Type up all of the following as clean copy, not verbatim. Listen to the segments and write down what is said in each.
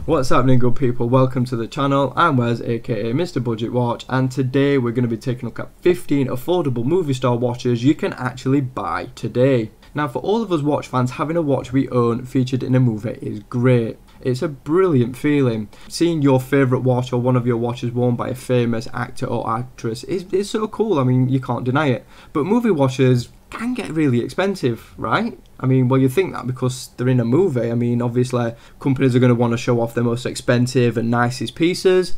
What's happening, good people? Welcome to the channel. I'm Wes, aka Mr. Budget Watch, and today we're going to be taking a look at 15 affordable movie star watches you can actually buy today. Now, for all of us watch fans, having a watch we own featured in a movie is great. It's a brilliant feeling. Seeing your favourite watch or one of your watches worn by a famous actor or actress is so cool. I mean, you can't deny it. But movie watches can get really expensive, right? I mean, well, you think that because they're in a movie. I mean, obviously companies are going to want to show off their most expensive and nicest pieces,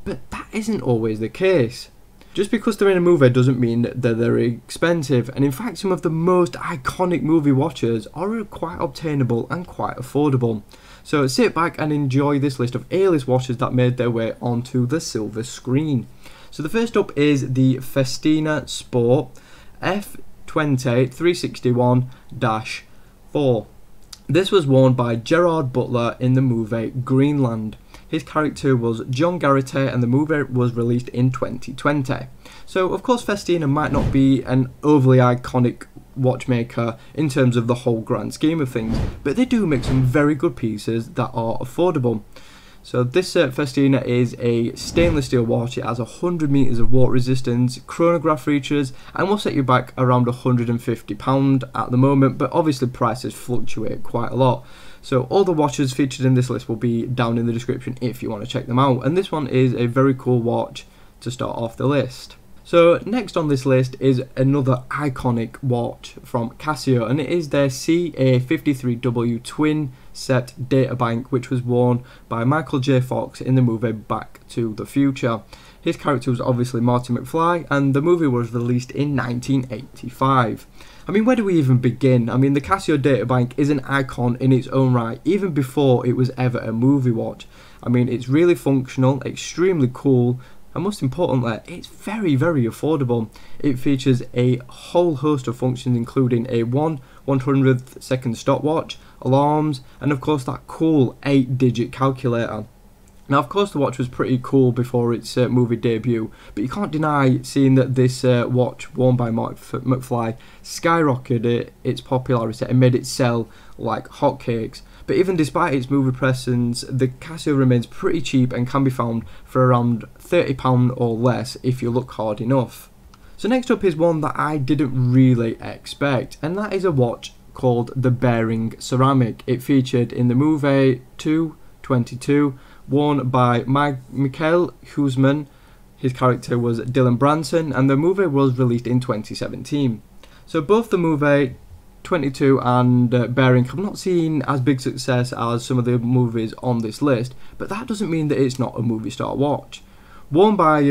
but that isn't always the case. Just because they're in a movie doesn't mean that they're expensive, and in fact some of the most iconic movie watches are quite obtainable and quite affordable. So sit back and enjoy this list of A-list watches that made their way onto the silver screen. So the first up is the Festina Sport F20 361-4. This was worn by Gerard Butler in the movie Greenland. His character was John Garrity and the movie was released in 2020. So of course Festina might not be an overly iconic watchmaker in terms of the whole grand scheme of things, but they do make some very good pieces that are affordable. So this Festina is a stainless steel watch. It has 100 meters of water resistance, chronograph features, and will set you back around £150 at the moment, but obviously prices fluctuate quite a lot. So all the watches featured in this list will be down in the description if you want to check them out, and this one is a very cool watch to start off the list. So next on this list is another iconic watch from Casio, and it is their CA53W twin set data bank, which was worn by Michael J. Fox in the movie Back to the Future. His character was obviously Marty McFly, and the movie was released in 1985. I mean, where do we even begin? I mean, the Casio data bank is an icon in its own right, even before it was ever a movie watch. I mean, it's really functional, extremely cool, and most importantly, it's very, very affordable. It features a whole host of functions, including a 1/100th second stopwatch, alarms, and of course that cool 8-digit calculator. Now, of course, the watch was pretty cool before its movie debut, but you can't deny seeing that this watch worn by Marty McFly skyrocketed its popularity and made it sell like hotcakes. But even despite its movie presence, the Casio remains pretty cheap and can be found for around £30 or less if you look hard enough. So next up is one that I didn't really expect, and that is a watch called the Bearing Ceramic. It featured in the movie 2/22, worn by Michael Huisman. His character was Dylan Branson, and the movie was released in 2017. So both the movie 22 and Bearing have not seen as big success as some of the movies on this list, but that doesn't mean that it's not a movie star watch. Worn by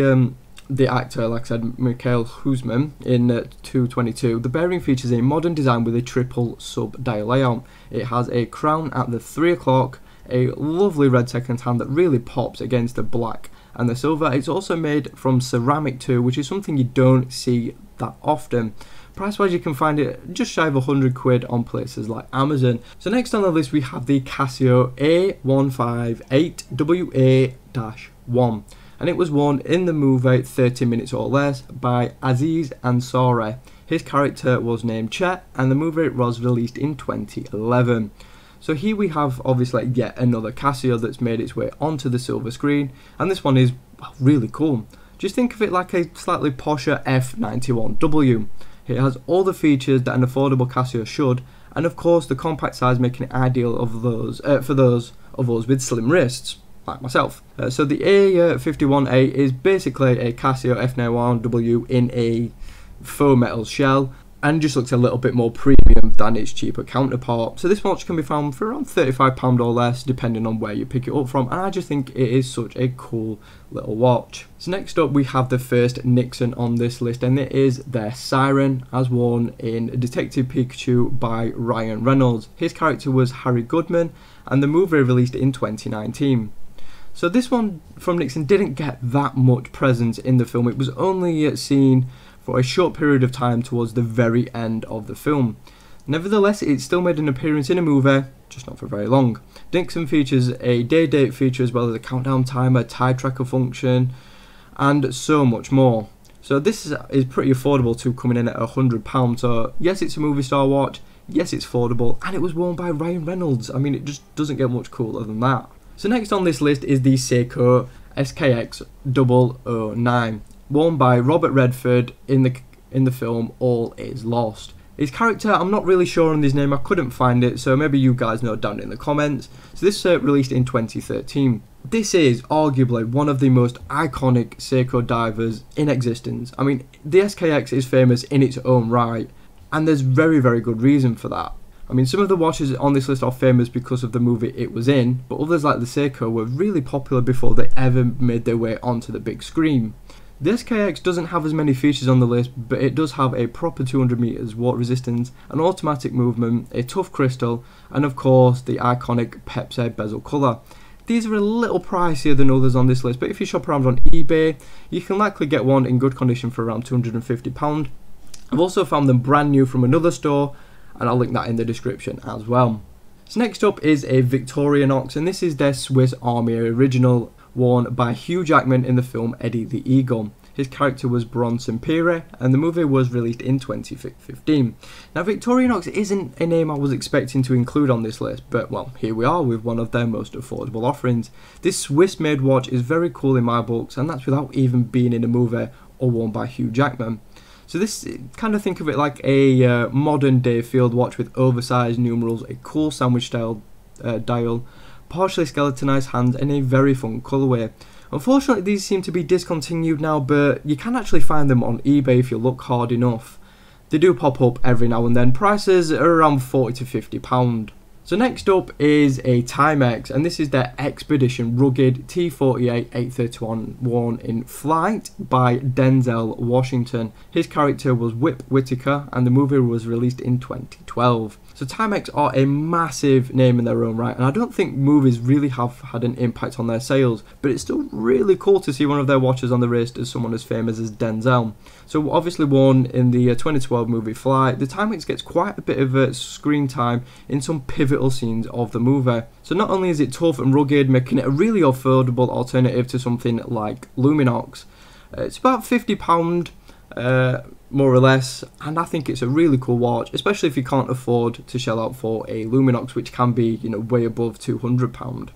the actor, like I said, Michael Huisman in 2/22, the Bearing features a modern design with a triple sub-dial layout. It has a crown at the 3 o'clock, a lovely red second hand that really pops against the black and the silver. It's also made from ceramic too, which is something you don't see that often. Price wise, you can find it just shy of £100 on places like Amazon. So next on the list we have the Casio A158WA-1, and it was worn in the movie 30 Minutes or Less by Aziz Ansari. His character was named Chet, and the movie was released in 2011. So here we have obviously yet another Casio that's made its way onto the silver screen, and this one is really cool. Just think of it like a slightly posher F91W. It has all the features that an affordable Casio should, and of course the compact size making it ideal of those for those of us with slim wrists, like myself. So the A51A is basically a Casio F91W in a faux metal shell, and just looks a little bit more premium than its cheaper counterpart. So this watch can be found for around £35 or less depending on where you pick it up from, and I just think it is such a cool little watch. So next up we have the first Nixon on this list, and it is their Siren, as worn in Detective Pikachu by Ryan Reynolds. His character was Harry Goodman, and the movie released in 2019. So this one from Nixon didn't get that much presence in the film. It was only seen for a short period of time towards the very end of the film. Nevertheless, it still made an appearance in a movie, just not for very long. Nixon features a day date feature as well as a countdown timer, tide tracker function, and so much more. So this is pretty affordable too, coming in at £100. So yes, it's a movie star watch, yes, it's affordable, and it was worn by Ryan Reynolds. I mean, it just doesn't get much cooler than that. So next on this list is the Seiko SKX 009, worn by Robert Redford in the film All Is Lost. His character, I'm not really sure on his name, I couldn't find it, so maybe you guys know down in the comments. So this released in 2013. This is arguably one of the most iconic Seiko divers in existence. I mean, the SKX is famous in its own right, and there's very, very good reason for that. I mean, some of the watches on this list are famous because of the movie it was in, but others like the Seiko were really popular before they ever made their way onto the big screen. The SKX doesn't have as many features on the list, but it does have a proper 200 meters water resistance, an automatic movement, a tough crystal, and of course the iconic Pepsi bezel colour. These are a little pricier than others on this list, but if you shop around on eBay, you can likely get one in good condition for around £250. I've also found them brand new from another store, and I'll link that in the description as well. So next up is a Victorinox, and this is their Swiss Army original, worn by Hugh Jackman in the film Eddie the Eagle. His character was Bronson Pierre, and the movie was released in 2015. Now, Victorinox isn't a name I was expecting to include on this list, but well, here we are with one of their most affordable offerings. This Swiss-made watch is very cool in my books, and that's without even being in a movie or worn by Hugh Jackman. So this, kind of think of it like a modern day field watch with oversized numerals, a cool sandwich style dial, partially skeletonized hands, and a very fun colorway. Unfortunately, these seem to be discontinued now, but you can actually find them on eBay if you look hard enough. They do pop up every now and then. Prices are around £40 to £50. So next up is a Timex, and this is their Expedition Rugged T48 831, worn in flight by Denzel Washington. His character was Whip Whitaker, and the movie was released in 2012. So Timex are a massive name in their own right, and I don't think movies really have had an impact on their sales, but it's still really cool to see one of their watches on the wrist as someone as famous as Denzel. So obviously worn in the 2012 movie Flight, the Timex gets quite a bit of screen time in some pivotal scenes of the movie. So not only is it tough and rugged, making it a really affordable alternative to something like Luminox, it's about £50 more or less, and I think it's a really cool watch, especially if you can't afford to shell out for a Luminox, which can be, you know, way above £200.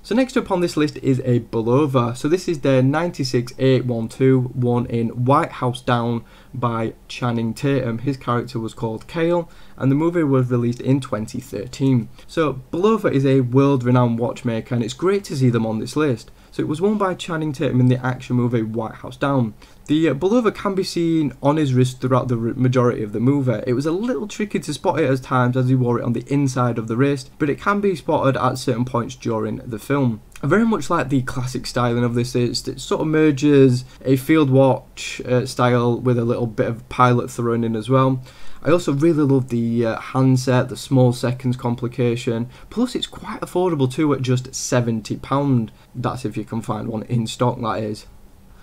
So next up on this list is a Bulova. So this is their 96812, worn in White House Down by Channing Tatum. His character was called Kale, and the movie was released in 2013. So Bulova is a world-renowned watchmaker, and it's great to see them on this list. So it was worn by Channing Tatum in the action movie White House Down. The Bulova can be seen on his wrist throughout the majority of the movie. It was a little tricky to spot it at times as he wore it on the inside of the wrist, but it can be spotted at certain points during the film. I very much like the classic styling of this. It sort of merges a field watch style with a little bit of pilot thrown in as well. I also really love the handset, the small seconds complication, plus it's quite affordable too at just £70. That's if you can find one in stock, that is.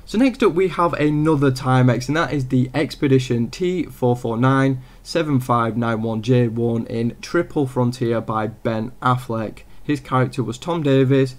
So next up we have another Timex, and that is the Expedition T449 7591J, worn in Triple Frontier by Ben Affleck. His character was Tom Davis,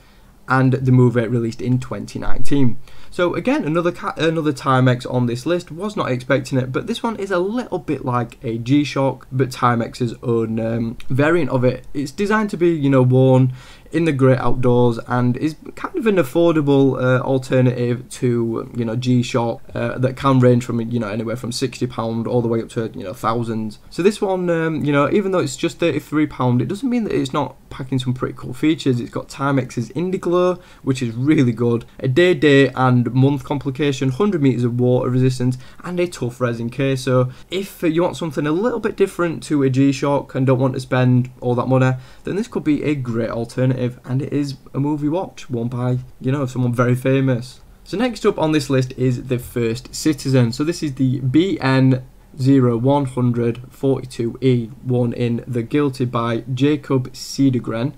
and the movie released in 2019. So again, another Timex on this list. Was not expecting it, but this one is a little bit like a G-Shock, but Timex's own variant of it. It's designed to be, you know, worn in the great outdoors, and is kind of an affordable alternative to, you know, G-Shock that can range from, you know, anywhere from £60 all the way up to, you know, thousands. So this one, you know, even though it's just £33, it doesn't mean that it's not packing some pretty cool features. It's got Timex's Indiglow, which is really good, a day and month complication, 100 meters of water resistance, and a tough resin case. So if you want something a little bit different to a G-Shock and don't want to spend all that money, then this could be a great alternative. And it is a movie watch worn by, you know, someone very famous. So next up on this list is the First Citizen. So this is the BN 010042E, worn in The Guilty by Jacob Cedergren.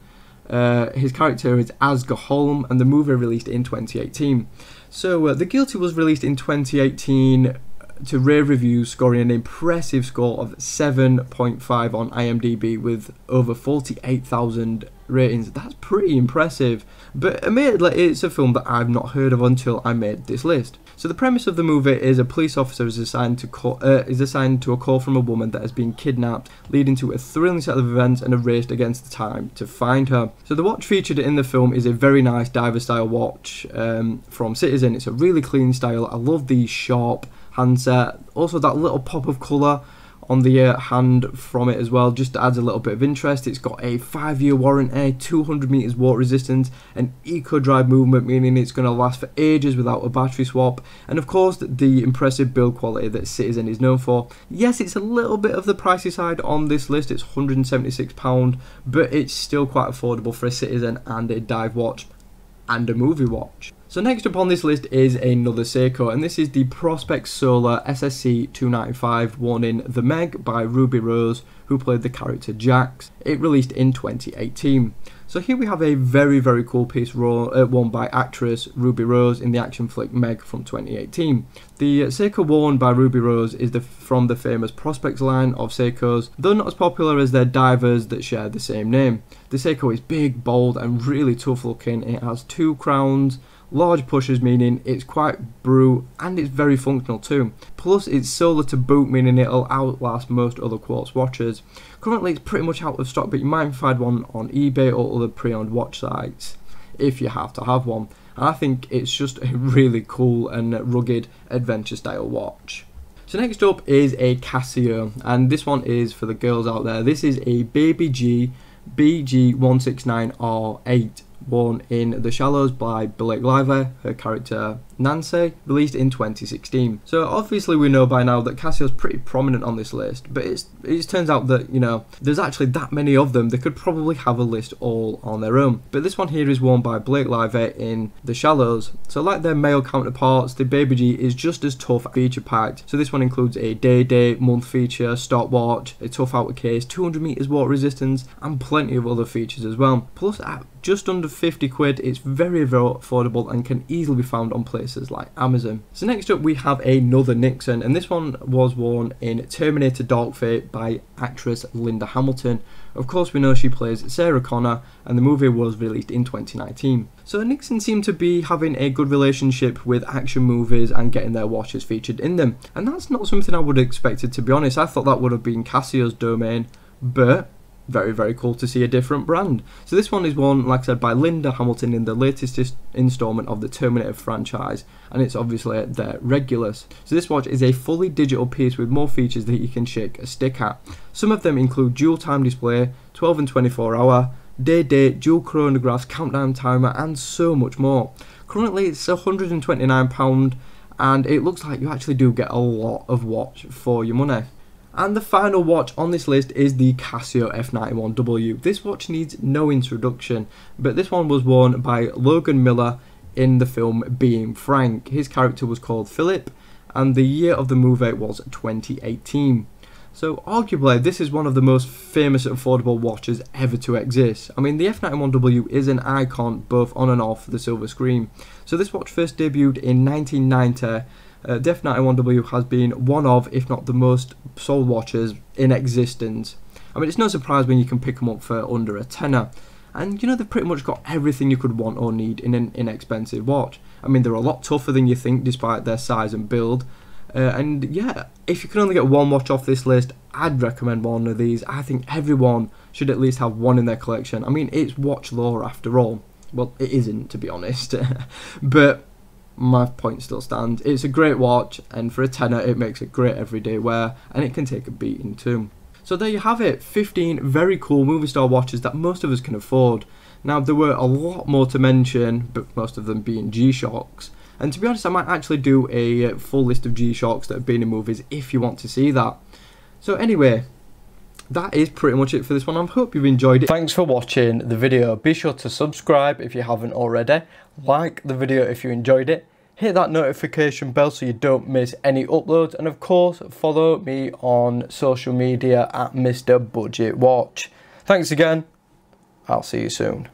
His character is Asger Holm, and the movie released in 2018. So The Guilty was released in 2018 to rave reviews, scoring an impressive score of 7.5 on IMDb with over 48,000 ratings. That's pretty impressive, but admittedly it's a film that I've not heard of until I made this list. So the premise of the movie is a police officer is assigned to a call from a woman that has been kidnapped, leading to a thrilling set of events and a race against the time to find her. So the watch featured in the film is a very nice diver style watch from Citizen. It's a really clean style. I love the sharp handset, also that little pop of colour on the hand from it as well, just adds a little bit of interest. It's got a 5-year warranty, 200 meters water resistance, and eco dry movement, meaning it's going to last for ages without a battery swap, and of course the impressive build quality that Citizen is known for. Yes, it's a little bit of the pricey side on this list, it's £176, but it's still quite affordable for a Citizen and a dive watch and a movie watch. So next up on this list is another Seiko, and this is the Prospex Solar SSC 295 worn in The Meg by Ruby Rose, who played the character Jax. It released in 2018. So here we have a very cool piece worn by actress Ruby Rose in the action flick Meg from 2018. The Seiko worn by Ruby Rose is from the famous Prospex line of Seikos, though not as popular as their divers that share the same name. The Seiko is big, bold and really tough looking. It has 2 crowns, large pushers, meaning it's quite brute, and it's very functional too. Plus it's solar to boot, meaning it'll outlast most other quartz watches. Currently it's pretty much out of stock, but you might find one on eBay or other pre-owned watch sites if you have to have one. And I think it's just a really cool and rugged adventure style watch. So next up is a Casio, and this one is for the girls out there. This is a Baby G BG169R8 worn in The Shallows by Blake Lively, her character Nancy, released in 2016. So obviously we know by now that Casio's pretty prominent on this list, but it turns out that, you know, there's actually that many of them, they could probably have a list all on their own. But this one here is worn by Blake Lively in The Shallows. So like their male counterparts, the Baby G is just as tough, feature packed. So this one includes a day, month feature, stopwatch, a tough outer case, 200 meters water resistance, and plenty of other features as well. Plus at just under 50 quid, it's very affordable and can easily be found on places like Amazon. So next up we have another Nixon, and this one was worn in Terminator Dark Fate by actress Linda Hamilton. Of course we know she plays Sarah Connor, and the movie was released in 2019. So Nixon seemed to be having a good relationship with action movies and getting their watches featured in them, and that's not something I would have expected, to be honest. I thought that would have been Casio's domain, but very cool to see a different brand. So this one is worn, like I said, by Linda Hamilton in the latest installment of the Terminator franchise, and it's obviously their Regulus. So this watch is a fully digital piece with more features that you can shake a stick at. Some of them include dual time display, 12 and 24 hour, day, dual chronographs, countdown timer, and so much more. Currently it's £129, and it looks like you actually do get a lot of watch for your money. And the final watch on this list is the Casio F91W. This watch needs no introduction, but this one was worn by Logan Miller in the film Being Frank. His character was called Philip, and the year of the movie was 2018. So arguably this is one of the most famous affordable watches ever to exist. I mean, the F91W is an icon both on and off the silver screen. So this watch first debuted in 1990. The F91W has been one of, if not the most sold watches in existence. I mean, it's no surprise when you can pick them up for under a tenner. And you know, they've pretty much got everything you could want or need in an inexpensive watch. I mean, they're a lot tougher than you think despite their size and build. And yeah, if you can only get one watch off this list, I'd recommend one of these. I think everyone should at least have one in their collection. I mean, it's watch lore after all. Well, it isn't, to be honest. But my point still stands. It's a great watch, and for a tenner it makes a great everyday wear, and it can take a beating too. So there you have it, 15 very cool movie star watches that most of us can afford. Now there were a lot more to mention, but most of them being G-Shocks. And to be honest, I might actually do a full list of G-Shocks that have been in movies if you want to see that. So anyway, that is pretty much it for this one. I hope you've enjoyed it. Thanks for watching the video. Be sure to subscribe if you haven't already. Like the video if you enjoyed it. Hit that notification bell so you don't miss any uploads. And of course, follow me on social media at Mr. Budget Watch. Thanks again. I'll see you soon.